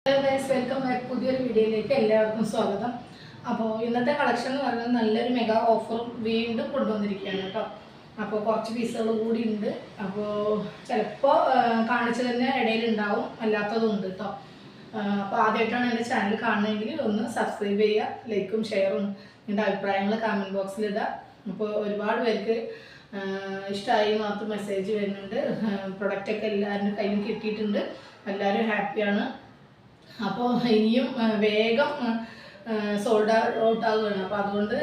Hello guys, welcome back. പുതിയൊരു വീഡിയോയിലേക്ക് എല്ലാവർക്കും സ്വാഗതം. അപ്പോൾ ഇന്നത്തെ കളക്ഷൻ എന്ന് പറയുന്നത് നല്ലൊരു മെഗാ ഓഫറും വീണ്ടും കൊണ്ടുവന്നിരിക്കുകയാണ് കേട്ടോ. അപ്പോൾ കുറച്ച് പീസുകൾ കൂടി ഉണ്ട്. അപ്പോൾ ചിലപ്പോൾ കാണിച്ചു തന്നെ ഇടയിലുണ്ടാവും, അല്ലാത്തതും ഉണ്ട് കേട്ടോ. അപ്പോൾ ആദ്യമായിട്ടാണ് എൻ്റെ ചാനൽ കാണുന്നതെങ്കിൽ ഒന്ന് സബ്സ്ക്രൈബ് ചെയ്യുക, ലൈക്കും ഷെയറും നിങ്ങളുടെ അഭിപ്രായങ്ങൾ കമൻറ്റ് ബോക്സിലിടുക. അപ്പോൾ ഒരുപാട് പേർക്ക് ഇഷ്ടമായി മാത്രം മെസ്സേജ് വരുന്നുണ്ട്. പ്രൊഡക്റ്റൊക്കെ എല്ലാവരുടെ കയ്യിലും കിട്ടിയിട്ടുണ്ട്, എല്ലാവരും ഹാപ്പിയാണ്. അപ്പോൾ ഇനിയും വേഗം സോൾഡ് ഔട്ട് ആകുകയാണ്. അപ്പോൾ അതുകൊണ്ട്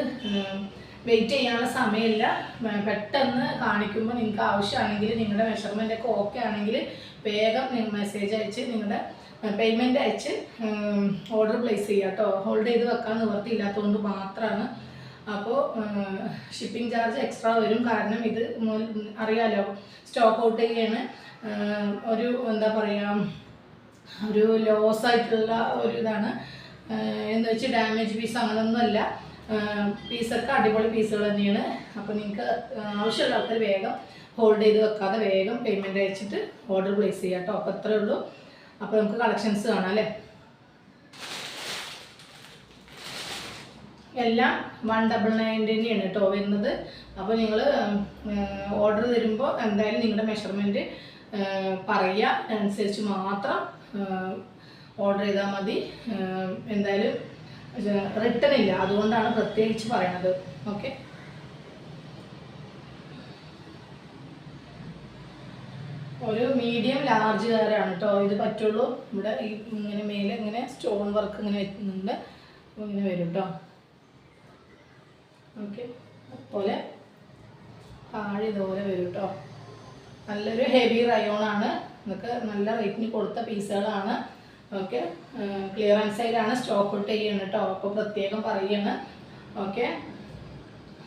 വെയിറ്റ് ചെയ്യാനുള്ള സമയമില്ല. പെട്ടെന്ന് കാണിക്കുമ്പോൾ നിങ്ങൾക്ക് ആവശ്യമാണെങ്കിൽ, നിങ്ങളുടെ മെഷർമെൻ്റൊക്കെ ഓക്കെ ആണെങ്കിൽ വേഗം മെസ്സേജ് അയച്ച് നിങ്ങളുടെ പേയ്മെൻറ്റ് അയച്ച് ഓർഡർ പ്ലേസ് ചെയ്യുക കേട്ടോ. ഹോൾഡ് ചെയ്ത് വെക്കാൻ നിവർത്തിയില്ലാത്തതുകൊണ്ട് മാത്രമാണ്. അപ്പോൾ ഷിപ്പിംഗ് ചാർജ് എക്സ്ട്രാ വരും. കാരണം ഇത് അറിയാലോ, സ്റ്റോക്ക് ഔട്ട് ചെയ്യാണ്. ഒരു എന്താ പറയുക, ഒരു ലോസ് ആയിട്ടുള്ള ഒരു ഇതാണ്. എന്ന് വെച്ച് ഡാമേജ് പീസ് അങ്ങനെയൊന്നുമല്ല. പീസൊക്കെ അടിപൊളി പീസുകൾ തന്നെയാണ്. അപ്പോൾ നിങ്ങൾക്ക് ആവശ്യമുള്ള ആൾക്കാർ വേഗം ഹോൾഡ് ചെയ്ത് വെക്കാതെ വേഗം പേയ്മെൻറ്റ് അയച്ചിട്ട് ഓർഡർ പ്ലേസ് ചെയ്യാം കേട്ടോ. അപ്പോൾ അത്രയേ ഉള്ളൂ. അപ്പോൾ നമുക്ക് കളക്ഷൻസ് കാണാം അല്ലേ. എല്ലാം 199 തന്നെയാണ് കേട്ടോ വരുന്നത്. അപ്പോൾ നിങ്ങൾ ഓർഡർ തരുമ്പോൾ എന്തായാലും നിങ്ങളുടെ മെഷർമെൻറ്റ് പറയുക, അനുസരിച്ച് മാത്രം ഓർഡർ ചെയ്താൽ മതി. എന്തായാലും റിട്ടേൺ ഇല്ല, അതുകൊണ്ടാണ് പ്രത്യേകിച്ച് പറയണത്. ഓക്കെ, ഒരു മീഡിയം ലാർജുകാരാണ് കേട്ടോ ഇത് പറ്റുള്ളൂ. ഇവിടെ ഇങ്ങനെ മേലെ ഇങ്ങനെ സ്റ്റോൺ വർക്ക് ഇങ്ങനെ വരുന്നുണ്ട്, ഇങ്ങനെ വരും കേട്ടോ. ഓക്കെ, അതുപോലെ താഴെ ഇതുപോലെ വരും കേട്ടോ. നല്ലൊരു ഹെവി റയോണാണ്. ഇതൊക്കെ നല്ല റേറ്റിന് കൊടുത്ത പീസുകളാണ്. ഓക്കെ, ക്ലിയറൻസ് സൈഡാണ്, സ്റ്റോക്ക് ഔട്ട് ചെയ്യണം കേട്ടോ. അപ്പോൾ പ്രത്യേകം പറയുകയാണ്. ഓക്കെ,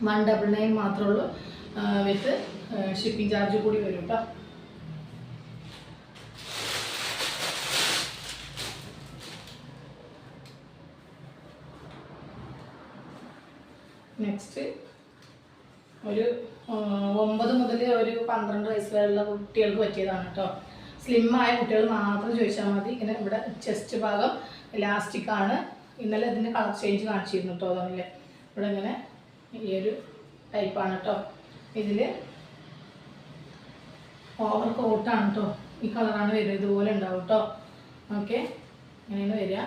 199 മാത്രമേ ഉള്ളൂ. വിത്ത് ഷിപ്പിംഗ് ചാർജ് കൂടി വരും കേട്ടോ. നെക്സ്റ്റ് ഒരു 9 മുതൽ ഒരു 12 വയസ്സ് വരെയുള്ള കുട്ടികൾക്ക് പറ്റിയതാണ് കേട്ടോ. സ്ലിമ്മായ കുട്ടികൾ മാത്രം ചോദിച്ചാൽ മതി. ഇങ്ങനെ ഇവിടെ ചെസ്റ്റ് ഭാഗം ഇലാസ്റ്റിക് ആണ്. ഇന്നലെ ഇതിൻ്റെ കളർ ചേഞ്ച് കാണിച്ചിരുന്നു കേട്ടോ. അതല്ലേ ഇവിടെ ഇങ്ങനെ ഈ ഒരു ടൈപ്പാണ് കേട്ടോ. ഇതിൽ ഓവർ കോട്ടാണ് കേട്ടോ. ഈ കളറാണ് വരിക, ഇതുപോലെ ഉണ്ടാവും കേട്ടോ. ഓക്കെ, ഇങ്ങനെയാണ് വരിക.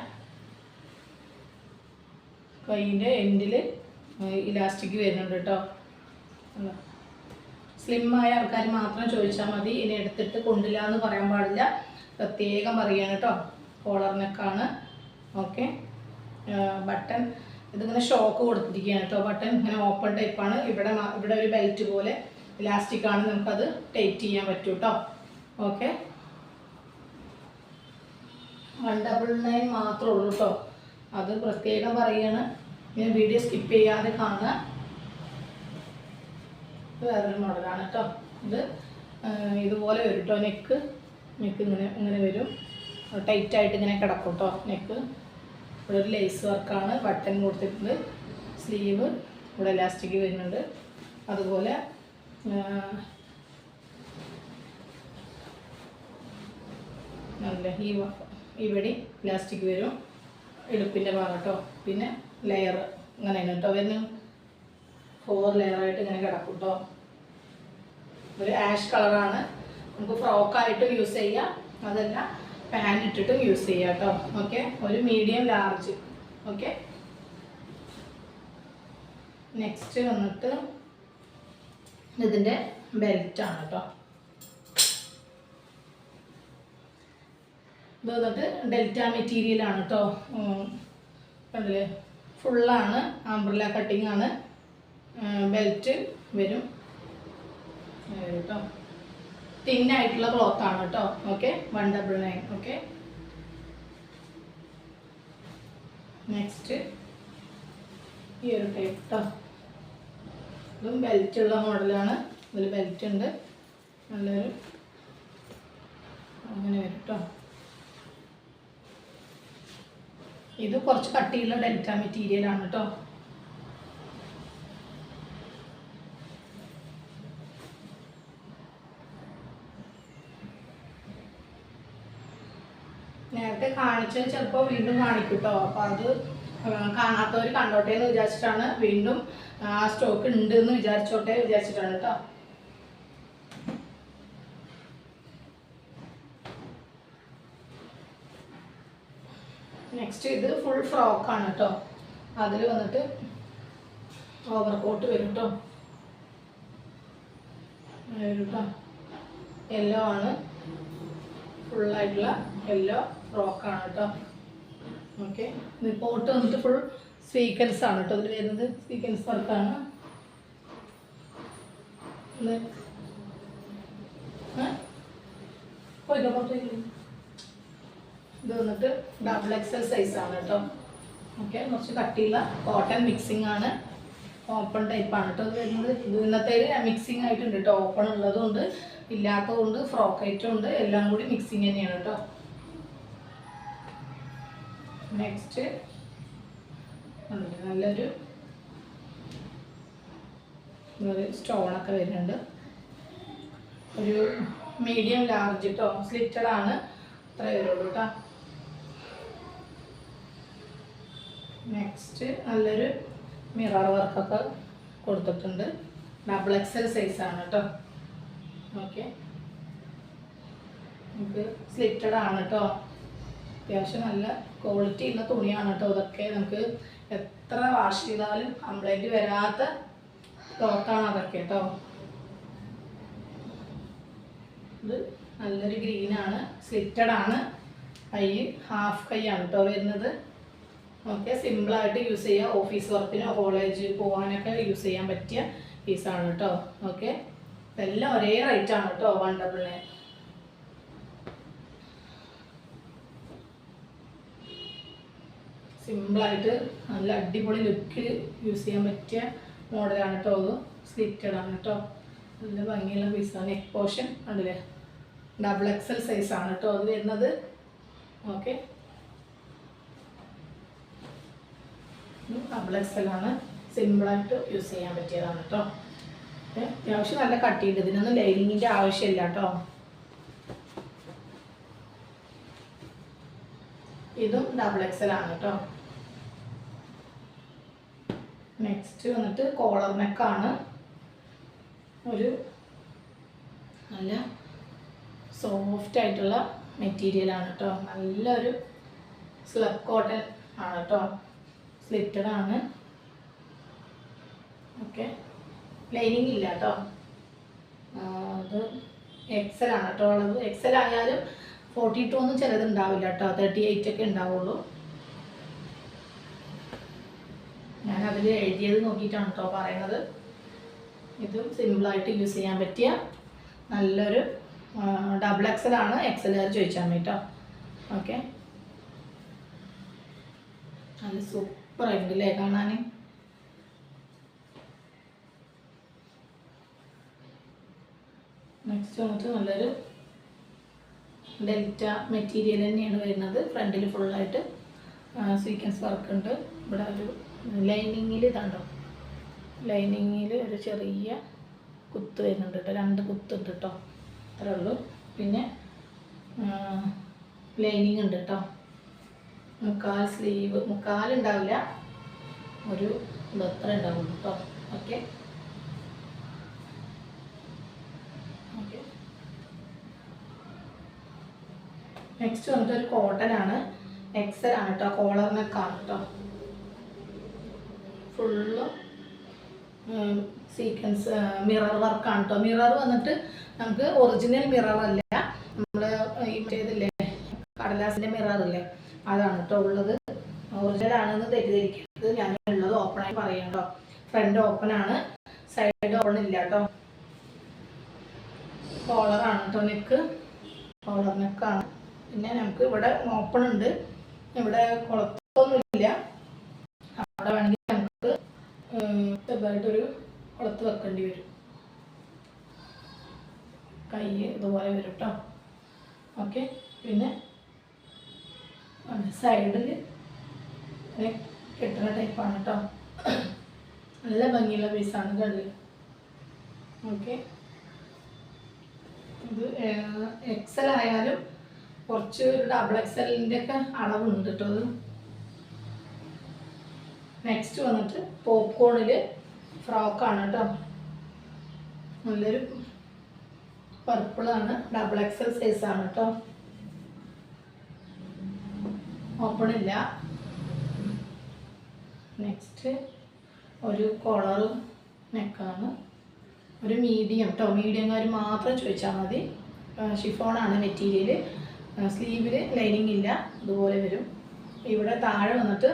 കൈയിൻ്റെ എൻഡിൽ ഇലാസ്റ്റിക് വരുന്നുണ്ട് കേട്ടോ. സ്ലിമ്മായ ആൾക്കാർ മാത്രം ചോദിച്ചാൽ മതി. ഇനി എടുത്തിട്ട് കൊണ്ടില്ല എന്ന് പറയാൻ പാടില്ല, പ്രത്യേകം പറയുകയാണ് കേട്ടോ. കോളർ നെക്കാണ്. ഓക്കെ, ബട്ടൺ ഇതിങ്ങനെ ഷോക്ക് കൊടുത്തിരിക്കുകയാണ് കേട്ടോ. ബട്ടൺ ഇങ്ങനെ ഓപ്പൺ ടൈപ്പാണ്. ഇവിടെ ഒരു ബെൽറ്റ് പോലെ ഇലാസ്റ്റിക് ആണ്, നമുക്കത് ടൈറ്റ് ചെയ്യാൻ പറ്റും കേട്ടോ. ഓക്കെ, 199 മാത്രമേ ഉള്ളൂ കേട്ടോ. അത് പ്രത്യേകം പറയുകയാണ്. ഇങ്ങനെ വീഡിയോ സ്കിപ്പ് ചെയ്യാതെ കാണുക. വേറൊരു മോഡലാണ് കേട്ടോ. ഇത് ഇതുപോലെ വരും കേട്ടോ. നെക്ക് ഇങ്ങനെ വരും, ടൈറ്റായിട്ട് ഇങ്ങനെ കിടക്കും കേട്ടോ നെക്ക്. ഇവിടെ ഒരു ലേസ് വർക്കാണ്, ബട്ടൺ കൊടുത്തിട്ടുണ്ട്. സ്ലീവ് ഇവിടെ ഇലാസ്റ്റിക് വരുന്നുണ്ട്. അതുപോലെ നല്ല ഇവിടെ ഇലാസ്റ്റിക് വരും, ഇടുപ്പിൻ്റെ ഭാഗം കേട്ടോ. പിന്നെ ലെയർ ഇങ്ങനെയാണ് കേട്ടോ വരുന്നത്. 4 ലെയറായിട്ട് ഇങ്ങനെ കിടക്കും കേട്ടോ. ഒരു ആഷ് കളറാണ്. നമുക്ക് ഫ്രോക്കായിട്ടും യൂസ് ചെയ്യാം, അതല്ല പാൻറ് ഇട്ടിട്ടും യൂസ് ചെയ്യാം കേട്ടോ. ഓക്കെ, ഒരു മീഡിയം ലാർജ്. ഓക്കെ, നെക്സ്റ്റ് വന്നിട്ട് ഇതിൻ്റെ ബെൽറ്റാണ് കേട്ടോ. ഇത് വന്നിട്ട് ഡെൽറ്റ മെറ്റീരിയലാണ് കേട്ടോ. കണ്ടില്ലേ, ഫുള്ളാണ്, അംബ്രല്ല കട്ടിങ് ആണ്. ബെൽറ്റ് വരും കേട്ടോ. തിന്നായിട്ടുള്ള ക്ലോത്താണ് കേട്ടോ. ഓക്കെ, 199. ഓക്കെ, നെക്സ്റ്റ് ഈ ഒരു ടൈപ്പ് കേട്ടോ. ഇതും ബെൽറ്റ് ഉള്ള മോഡലാണ്. ഇതിൽ ബെൽറ്റ് ഉണ്ട്, നല്ലൊരു അങ്ങനെ വരും കേട്ടോ. ഇത് കുറച്ച് കട്ടിയുള്ള ഡെൽറ്റ മെറ്റീരിയലാണ് കേട്ടോ. നേരത്തെ കാണിച്ചത് ചിലപ്പോൾ വീണ്ടും കാണിക്കും കേട്ടോ. അപ്പോൾ അത് കാണാത്തവർ കണ്ടോട്ടെ എന്ന് വിചാരിച്ചിട്ടാണ്, വീണ്ടും സ്റ്റോക്ക് ഉണ്ട് എന്ന് വിചാരിച്ചിട്ടാണ് കേട്ടോ. നെക്സ്റ്റ് ഇത് ഫുൾ ഫ്രോക്കാണ് കേട്ടോ. അതിൽ വന്നിട്ട് ഓവർകോട്ട് വരും കേട്ടോ. യെല്ലോ ആണ്, ഫുള്ളായിട്ടുള്ള യെല്ലോ ഫ്രോക്കാണ് കേട്ടോ. ഓക്കെ, ഇത് കോട്ട് വന്നിട്ട് ഫുൾ സ്വീക്കൻസ് ആണ് കേട്ടോ. ഇതിൽ വരുന്നത് സ്വീക്കൻസ് വർക്കാണ്. ഇത് വന്നിട്ട് XXL സൈസാണ് കേട്ടോ. ഓക്കെ, കുറച്ച് കട്ടിയുള്ള കോട്ടൺ മിക്സിംഗ് ആണ്, ഓപ്പൺ ടൈപ്പാണ് കേട്ടോ ഇത് വരുന്നത്. ഇത് ഇന്നത്തെ മിക്സിംഗ് ആയിട്ടുണ്ട് കേട്ടോ. ഓപ്പൺ ഉള്ളതുകൊണ്ട് ഇല്ലാത്തതുകൊണ്ട് ഫ്രോക്ക് ഐറ്റം ഉണ്ട്, എല്ലാം കൂടി മിക്സിങ് തന്നെയാണ് കേട്ടോ. നെക്സ്റ്റ് നല്ലൊരു സ്റ്റോണൊക്കെ വരുന്നുണ്ട്. ഒരു മീഡിയം ലാർജ് കേട്ടോ, സ്ലിറ്റഡ് ആണ്, അത്ര വരുള്ളൂ കേട്ടോ. നെക്സ്റ്റ് നല്ലൊരു മിറർ വർക്കൊക്കെ കൊടുത്തിട്ടുണ്ട്, XXL സൈസാണ് കേട്ടോ. ഓക്കെ, നമുക്ക് സ്ലിറ്റഡ് ആണ് കേട്ടോ. അത്യാവശ്യം നല്ല ക്വാളിറ്റി ഉള്ള തുണിയാണ് കേട്ടോ. ഇതൊക്കെ നമുക്ക് എത്ര വാഷ് ചെയ്താലും കംപ്ലൈൻറ്റ് വരാത്ത ക്ലോത്താണ് അതൊക്കെ കേട്ടോ. ഇത് നല്ലൊരു ഗ്രീനാണ്, സ്ലിറ്റഡ് ആണ്, കൈ ഹാഫ് കൈയാണ് കേട്ടോ വരുന്നത്. ഓക്കെ, സിമ്പിളായിട്ട് യൂസ് ചെയ്യാം, ഓഫീസ് വർക്കിനോ കോളേജ് പോകാനൊക്കെ യൂസ് ചെയ്യാൻ പറ്റിയ പീസാണ് കേട്ടോ. ഓക്കെ, ഇതെല്ലാം ഒരേ റേറ്റ് ആണ് കേട്ടോ, 199. സിമ്പിളായിട്ട് നല്ല അടിപൊളി ലുക്കിൽ യൂസ് ചെയ്യാൻ പറ്റിയ മോഡലാണ് കേട്ടോ. അത് സ്ലിറ്റഡ് ആണ് കേട്ടോ, നല്ല ഭംഗിയുള്ള പീസാണ്. നെക്ക് പോർഷൻ അതിലെ XXL സൈസാണ് കേട്ടോ അത് വരുന്നത്. ഓക്കെ, XXL ആണ്, സിമ്പിളായിട്ട് യൂസ് ചെയ്യാൻ പറ്റിയതാണ് കേട്ടോ. അത്യാവശ്യം നല്ല കട്ടിയുണ്ട്, ഇതിനൊന്നും ലൈനിങ്ങിൻ്റെ ആവശ്യമില്ല കേട്ടോ. ഇതും XXL ആണ് കേട്ടോ. നെക്സ്റ്റ് വന്നിട്ട് കോളർ നെക്കാണ്, ഒരു നല്ല സോഫ്റ്റ് ആയിട്ടുള്ള മെറ്റീരിയലാണ് കേട്ടോ. നല്ലൊരു സ്ലബ് കോട്ടൺ ആണ് കേട്ടോ, സ്ലിറ്റഡ് ആണ്. ഓക്കെ, ലൈനിങ് ഇല്ല കേട്ടോ. അത് XL ആണ് കേട്ടോ ഉള്ളത്. XL ആയാലും 42 ഒന്നും ചിലത് ഉണ്ടാവില്ല കേട്ടോ, 38 ഒക്കെ ഉണ്ടാവുള്ളൂ. ഞാൻ അതിൽ എഴുതിയത് നോക്കിയിട്ടാണ് കേട്ടോ പറയണത്. ഇതും സിമ്പിളായിട്ട് യൂസ് ചെയ്യാൻ പറ്റിയ നല്ലൊരു XXL ആണ്. XL ചോദിച്ചാൽ മതി കേട്ടോ. ഓക്കെ, നല്ല സൂപ്പറായിട്ടുണ്ട് അല്ലേ കാണാൻ. നെക്സ്റ്റ് വന്നിട്ട് നല്ലൊരു ഡെൽറ്റ മെറ്റീരിയൽ തന്നെയാണ് വരുന്നത്. ഫ്രണ്ടിൽ ഫുള്ളായിട്ട് സീക്വൻസ് വർക്ക് ഉണ്ട്. ഇവിടെ ഒരു ലൈനിങ്ങിൽ ഇതാണ്ടോ, ലൈനിങ്ങിൽ ഒരു ചെറിയ കുത്ത് വരുന്നുണ്ട് കേട്ടോ, 2 കുത്തുണ്ട് കേട്ടോ, അത്രേ ഉള്ളൂ. പിന്നെ ലൈനിങ് ഉണ്ട് കേട്ടോ. മുക്കാൽ സ്ലീവ്, മുക്കാലുണ്ടാവില്ല, ഒരു ഇത്ര ഉണ്ടാവുള്ളൂ കേട്ടോ. Okay, okay. നെക്സ്റ്റ് വന്നിട്ട് ഒരു കോട്ടൺ ആണ്, XL ആണ് കേട്ടോ, കോളർ നെക്കാണ് കേട്ടോ. ഫുള്ള് സീക്വൻസ് മിറർ വർക്കാണ് കേട്ടോ. മിറർ വന്നിട്ട് നമുക്ക് ഒറിജിനൽ മിറർ അല്ല, നമ്മൾ ഈ മറ്റേതില്ലേ കടലാസിൻ്റെ മിററില്ലേ, അതാണ് കേട്ടോ ഉള്ളത്. ഒറിജിനൽ ആണെന്ന് തെറ്റിദ്ധരിക്കരുത്, ഞാൻ ഉള്ളത് ഓപ്പണായി പറയാം കേട്ടോ. ഫ്രണ്ട് ഓപ്പൺ ആണ്, സൈഡ് ഓപ്പൺ ഇല്ല കേട്ടോ. കോളറാണ് കേട്ടോ നെക്ക്, കോളർ നെക്കാണ്. പിന്നെ നമുക്ക് ഇവിടെ ഓപ്പൺ ഉണ്ട്, ഇവിടെ കുളത്തൊന്നുമില്ല, അവിടെ വേണമെങ്കിൽ നമുക്ക് ചെറുതായിട്ടൊരു കുളത്ത് വെക്കേണ്ടി വരും. കൈ ഇതുപോലെ വരും കേട്ടോ. ഓക്കെ, പിന്നെ സൈഡിൽ കെട്ടുന്ന ടൈപ്പാണ് കേട്ടോ. നല്ല ഭംഗിയുള്ള പീസാണ് കണ്ടിൽ. ഓക്കെ, ഇത് XL ആയാലും കുറച്ച് ഡബിൾ എക്സലിൻ്റെ ഒക്കെ അളവുണ്ട് കേട്ടോ അത്. നെക്സ്റ്റ് വന്നിട്ട് പോപ്കോണിൽ ഫ്രോക്കാണ് കേട്ടോ. നല്ലൊരു പർപ്പിളാണ്, ഡബിൾ എക്സൽ സൈസാണ് കേട്ടോ. ഓപ്പൺ ഇല്ല. നെക്സ്റ്റ് ഒരു കോളറും നെക്കാണ്, ഒരു മീഡിയം കേട്ടോ. മീഡിയംകാർ മാത്രം ചോദിച്ചാൽ മതി. ഷിഫോണാണ് മെറ്റീരിയൽ. സ്ലീവിൽ ലൈനിങ് ഇല്ല, അതുപോലെ വരും. ഇവിടെ താഴെ വന്നിട്ട്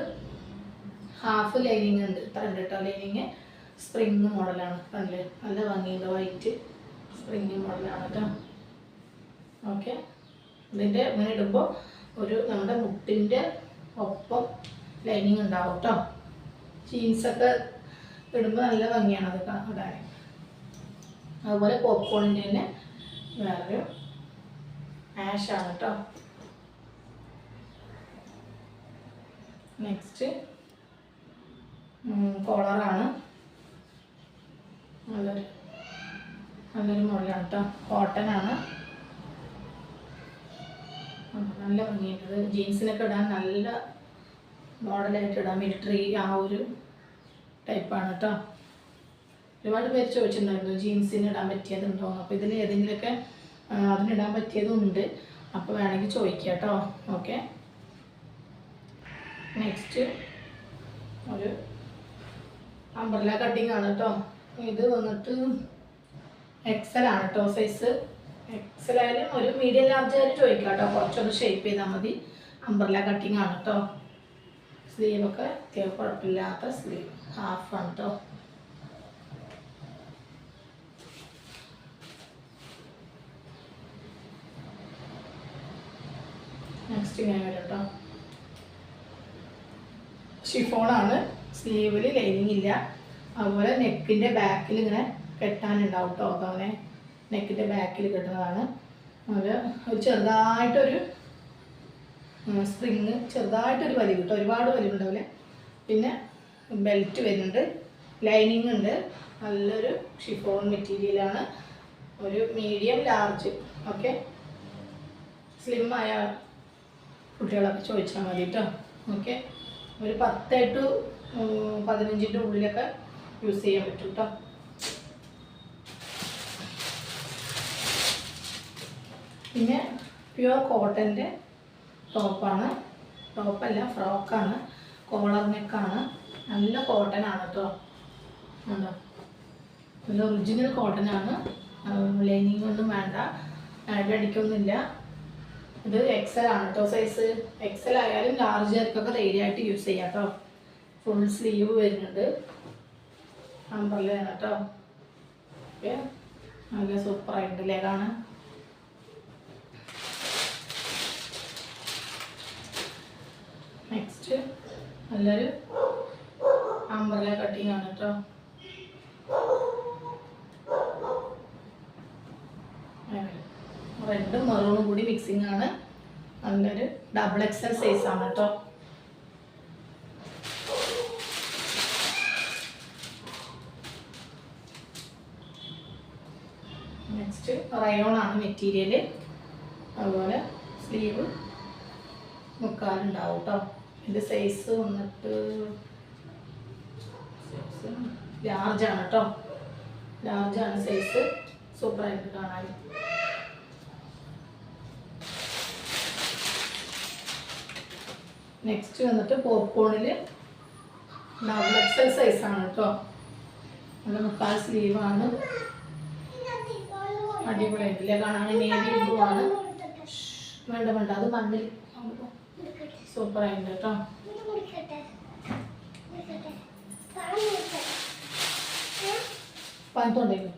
ഹാഫ് ലൈനിങ് ഉണ്ട്, ഇത്ര ഉണ്ട് കേട്ടോ ലൈനിങ്. സ്പ്രിങ് മോഡലാണ്, കണ്ടില്ലേ നല്ല ഭംഗിയുണ്ട്, വൈറ്റ് സ്പ്രിങ് മോഡലാണ് കേട്ടോ. ഓക്കെ, ഇതിൻ്റെ ഇങ്ങനെ ഇടുമ്പോൾ ഒരു നമ്മുടെ മുട്ടിൻ്റെ ഒപ്പം ലൈനിങ് ഉണ്ടാവും കേട്ടോ. ജീൻസൊക്കെ ഇടുമ്പോൾ നല്ല ഭംഗിയാണ് അത് ഇടാൻ. അതുപോലെ പോപ്കോണിൻ്റെ തന്നെ വേറൊരു ആഷാണ് കേട്ടോ. നെക്സ്റ്റ് കോളറാണ്, നല്ലൊരു മോഡലാണ് കേട്ടോ. കോട്ടൺ ആണ്, നല്ല ഭംഗിയുണ്ട്. ജീൻസിനൊക്കെ ഇടാൻ നല്ല മോഡലായിട്ട് ഇടാൻ, മിലിറ്ററി ആ ഒരു ടൈപ്പാണ് കേട്ടോ. ഒരുപാട് പേര് ചോദിച്ചിട്ടുണ്ടായിരുന്നു ജീൻസിന് ഇടാൻ പറ്റിയതുണ്ടോ. അപ്പോൾ ഇതിൽ ഏതെങ്കിലുമൊക്കെ അതിനിടാൻ പറ്റിയതുണ്ട്, അപ്പോൾ വേണമെങ്കിൽ ചോദിക്കാം കേട്ടോ. ഓക്കെ, നെക്സ്റ്റ് ഒരു അംബ്രല്ല കട്ടിങ് ആണ് കേട്ടോ. ഇത് വന്നിട്ട് എക്സൽ ആണ് കേട്ടോ സൈസ്. എക്സൽ ആയാലും ഒരു മീഡിയം ലാർജ് ആയാലും ചോദിക്കാം കേട്ടോ. കുറച്ചൊന്ന് ഷേപ്പ് ചെയ്താൽ മതി. അംബ്രല്ല കട്ടിങ് ആണ് കേട്ടോ. സ്ലീവൊക്കെ കുഴപ്പമില്ലാത്ത സ്ലീവ്, ഹാഫാണ് കേട്ടോ. നെക്സ്റ്റ് ഇങ്ങനെ വരും കേട്ടോ. ഷിഫോണാണ്, സ്ലീവിൽ ലൈനിങ് ഇല്ല. അതുപോലെ നെക്കിൻ്റെ ബാക്കിൽ ഇങ്ങനെ കെട്ടാനുണ്ടാവും കേട്ടോ. അതങ്ങനെ നെക്കിൻ്റെ ബാക്കിൽ കെട്ടുന്നതാണ്. അത് ഒരു ചെറുതായിട്ടൊരു സ്പ്രിങ്, ചെറുതായിട്ടൊരു വലിവ് കേട്ടോ, ഒരുപാട് വലിവുണ്ടാവില്ല. പിന്നെ ബെൽറ്റ് വരുന്നുണ്ട്, ലൈനിങ് ഉണ്ട്. നല്ലൊരു ഷിഫോൺ മെറ്റീരിയലാണ്, ഒരു മീഡിയം ലാർജ്. ഓക്കെ, സ്ലിമ്മായ കുട്ടികളൊക്കെ ചോദിച്ചാൽ മതി കേട്ടോ. ഓക്കെ, ഒരു 10 to 15 ഉള്ളിലൊക്കെ യൂസ് ചെയ്യാൻ പറ്റും കേട്ടോ. പിന്നെ പ്യുവർ കോട്ടൻ്റെ ടോപ്പാണ്, ടോപ്പല്ല ഫ്രോക്കാണ്, കോളർ നെക്കാണ്. നല്ല കോട്ടനാണ് കേട്ടോ. ഉണ്ടോ, നല്ല ഒറിജിനൽ കോട്ടനാണ്. ലൈനിങ് ഒന്നും വേണ്ട, അടിക്കൊന്നുമില്ല. ഇത് എക്സൽ ആണ് കേട്ടോ സൈസ്. എക്സൽ ആയാലും ലാർജ് ആർക്കൊക്കെ ധൈര്യമായിട്ട് യൂസ് ചെയ്യാം കേട്ടോ. ഫുൾ സ്ലീവ് വരുന്നുണ്ട്, അംബ്രല്ലയാണ് കേട്ടോ. ഓക്കെ, നല്ല സൂപ്പറായിട്ടുണ്ടല്ലേ കാണാൻ. നെക്സ്റ്റ് നല്ലൊരു അംബ്രല്ല കട്ടിങ് ആണ് കേട്ടോ. റെഡും മെറൂണും കൂടി മിക്സിങ് ആണ്. നല്ലൊരു ഡബിൾ എക്സൽ സൈസ് ആണ് കേട്ടോ. നെക്സ്റ്റ് റയോൺ ആണ് മെറ്റീരിയൽ. അതുപോലെ സ്ലീവ് മുക്കാലുണ്ടാവും കേട്ടോ. ഇതിൻ്റെ സൈസ് വന്നിട്ട് ലാർജാണ് കേട്ടോ. ലാർജാണ് സൈസ്, സൂപ്പറായിട്ട് കാണാൻ. നെക്സ്റ്റ് വന്നിട്ട് പോപ്കോണിൽ ഡബിൾ എക്സൽ സൈസാണ് കേട്ടോ. നല്ല മുക്കാൽ സ്ലീവാണ്, അടിപൊളിയായിട്ടില്ലേ കാണാൻ. നേവി ബ്ലൂ ആണ്. വേണ്ട വേണ്ട, അത് മണ്ണിൽ സൂപ്പറായിട്ടുണ്ട് കേട്ടോ. പഴത്തോണ്ടേക്കും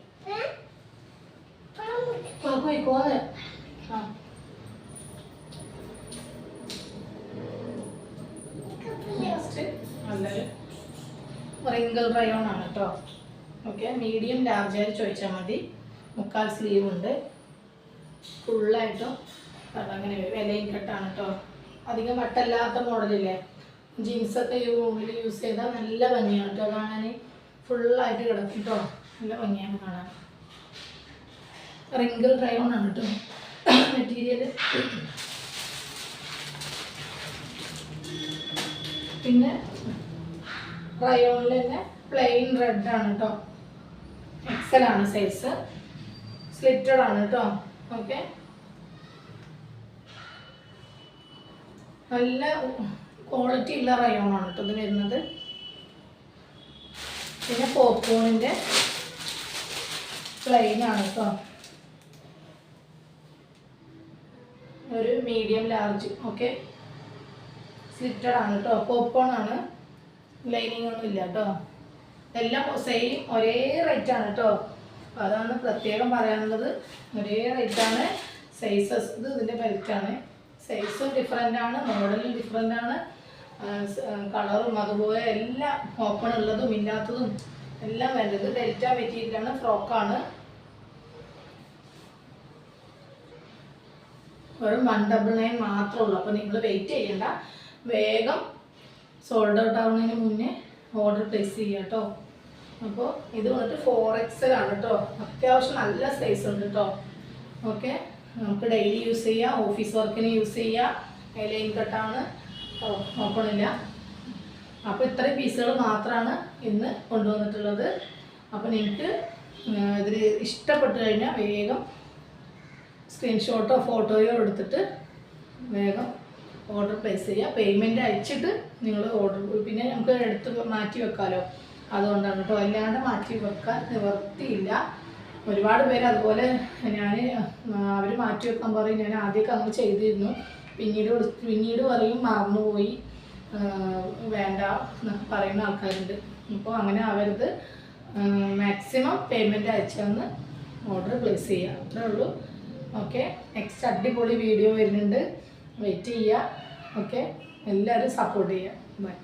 പോയിക്കോന്ന്. ആ, നെക്സ്റ്റ് നല്ലൊരു റിങ്കിൾ റയോൺ ആണ് കേട്ടോ. ഓക്കെ, മീഡിയം ലാർജ് ആയി ചോദിച്ചാൽ മതി. മുക്കാൽ സ്ലീവ് ഉണ്ട്, ഫുള്ളായിട്ടും അങ്ങനെ വിലയും കെട്ടാണ് കേട്ടോ. അധികം വട്ടല്ലാത്ത മോഡലില്ലേ, ജീൻസൊക്കെ ഉള്ളിൽ യൂസ് ചെയ്താൽ നല്ല ഭംഗിയാണ് കേട്ടോ കാണാൻ. ഫുള്ളായിട്ട് കിടക്കും കേട്ടോ, നല്ല ഭംഗിയാണ് കാണാൻ. റിങ്കിൾ റയോൺ ആണ് കേട്ടോ മെറ്റീരിയൽ. പിന്നെ റയോണിൽ തന്നെ പ്ലെയിൻ റെഡ് ആണ് കേട്ടോ, എക്സൽ ആണ് സൈസ്, സ്ലിറ്റഡ് ആണ് കേട്ടോ. ഓക്കെ, നല്ല ക്വാളിറ്റി ഉള്ള റയോൺ ആണ് കേട്ടോ ഇത് വരുന്നത്. പിന്നെ പോപ്കോണിൻ്റെ പ്ലെയിൻ ആണ് കേട്ടോ, ഒരു മീഡിയം ലാർജ്. ഓക്കെ, സ്ലിറ്റഡ് ആണ് കേട്ടോ, പോപ്കോൺ ആണ്, ലൈനിങ് ഒന്നും ഇല്ല കേട്ടോ. എല്ലാം സെയിം ഒരേ റേറ്റ് ആണ് കേട്ടോ, അതാണ് പ്രത്യേകം പറയാനുള്ളത്. ഒരേ റേറ്റ് ആണ്. സൈസസ് ഇത് ഇതിൻ്റെ ബെൽറ്റാണ്, സൈസും ഡിഫറെൻ്റ് ആണ്, മോഡലും ഡിഫറെൻ്റ് ആണ്, കളറും അതുപോലെ എല്ലാം ഓപ്പൺ ഉള്ളതും ഇല്ലാത്തതും എല്ലാം വേണ്ടത്. ഡെൽറ്റ മെറ്റീരിയലാണ്, ഫ്രോക്കാണ്. വെറും 199 മാത്രമേ ഉള്ളൂ. അപ്പോൾ നിങ്ങൾ വെയിറ്റ് ചെയ്യണ്ട, വേഗം സോൾഡ് ഔട്ട് ആവുന്നതിന് മുന്നേ ഓർഡർ പ്ലേസ് ചെയ്യുക കേട്ടോ. അപ്പോൾ ഇത് വന്നിട്ട് 4XL ആണ് കേട്ടോ, അത്യാവശ്യം നല്ല സൈസ് ഉണ്ട് കേട്ടോ. ഓക്കെ, നമുക്ക് ഡെയിലി യൂസ് ചെയ്യാം, ഓഫീസ് വർക്കിന് യൂസ് ചെയ്യാം. ലൈൻ കട്ടാണ്, ഓപ്പണില്ല. അപ്പോൾ ഇത്രയും പീസുകൾ മാത്രമാണ് ഇന്ന് കൊണ്ടുവന്നിട്ടുള്ളത്. അപ്പോൾ നിങ്ങൾക്ക് ഇതിൽ ഇഷ്ടപ്പെട്ട് കഴിഞ്ഞാൽ വേഗം സ്ക്രീൻഷോട്ടോ ഫോട്ടോയോ എടുത്തിട്ട് വേഗം ഓർഡർ പ്ലേസ് ചെയ്യുക. പേയ്മെൻറ്റ് അയച്ചിട്ട് നിങ്ങൾ ഓർഡർ, പിന്നെ നമുക്ക് എടുത്ത് മാറ്റി വെക്കാമല്ലോ, അതുകൊണ്ടാണ് കേട്ടോ. അല്ലാണ്ട് മാറ്റി വെക്കാൻ നിവർത്തിയില്ല. ഒരുപാട് പേര് അതുപോലെ അവർ മാറ്റി വെക്കാൻ പറയും. ഞാൻ ആദ്യമൊക്കെ അങ്ങനെ ചെയ്തിരുന്നു, പിന്നീട് പറയും മറന്നുപോയി, വേണ്ട എന്നൊക്കെ പറയുന്ന ആൾക്കാരുണ്ട്. അപ്പോൾ അങ്ങനെ ആവരുത്, മാക്സിമം പേയ്മെൻറ്റ് അയച്ചെന്ന് ഓർഡർ പ്ലേസ് ചെയ്യുക, അത്രേ ഉള്ളൂ. ഓക്കെ, നെക്സ്റ്റ് അടിപൊളി വീഡിയോ വരുന്നുണ്ട്, വെയിറ്റ് ചെയ്യുക. ഓക്കെ, എല്ലാവരും സപ്പോർട്ട് ചെയ്യുക. ബൈ.